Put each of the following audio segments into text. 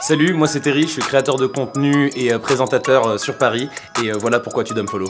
Salut, moi c'est Terry, je suis créateur de contenu et présentateur sur Paris et voilà pourquoi tu dois me follow.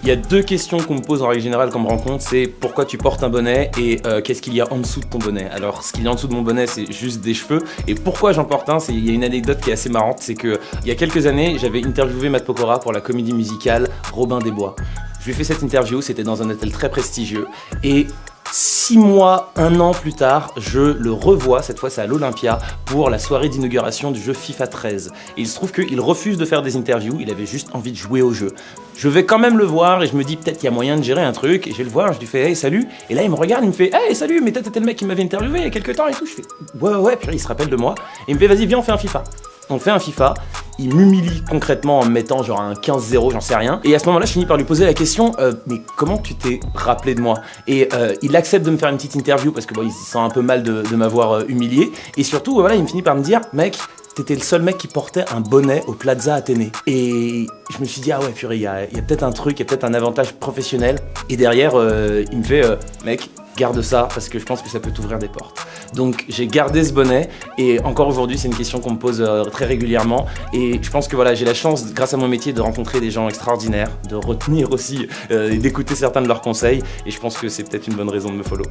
Il y a deux questions qu'on me pose en règle générale quand on me rencontre, c'est pourquoi tu portes un bonnet et qu'est-ce qu'il y a en dessous de ton bonnet. Alors ce qu'il y a en dessous de mon bonnet c'est juste des cheveux et pourquoi j'en porte un, il y a une anecdote qui est assez marrante, c'est que il y a quelques années j'avais interviewé Matt Pokora pour la comédie musicale Robin des Bois. Je lui ai fait cette interview, c'était dans un hôtel très prestigieux et 6 mois, 1 an plus tard, je le revois, cette fois c'est à l'Olympia, pour la soirée d'inauguration du jeu FIFA 13. Et il se trouve qu'il refuse de faire des interviews, il avait juste envie de jouer au jeu. Je vais quand même le voir et je me dis peut-être qu'il y a moyen de gérer un truc, et je vais le voir, je lui fais « Hey, salut !» Et là il me regarde, il me fait « Hey, salut, mais toi t'étais le mec qui m'avait interviewé il y a quelques temps et tout !» Je fais « Ouais, puis il se rappelle de moi. » Et il me fait « Vas-y, viens, on fait un FIFA. » On fait un FIFA, il m'humilie concrètement en me mettant genre un 15-0, j'en sais rien. Et à ce moment-là, je finis par lui poser la question mais comment tu t'es rappelé de moi ? Et il accepte de me faire une petite interview parce que bon, il se sent un peu mal de m'avoir humilié. Et surtout, voilà, il me finit par me dire, mec, t'étais le seul mec qui portait un bonnet au Plaza Athénée. Et je me suis dit, ah ouais, purée, il y a peut-être un truc, il y a peut-être un avantage professionnel. Et derrière, il me fait, mec, garde ça parce que je pense que ça peut t'ouvrir des portes. Donc j'ai gardé ce bonnet et encore aujourd'hui c'est une question qu'on me pose très régulièrement et je pense que voilà, j'ai la chance grâce à mon métier de rencontrer des gens extraordinaires, de retenir aussi et d'écouter certains de leurs conseils et je pense que c'est peut-être une bonne raison de me follow.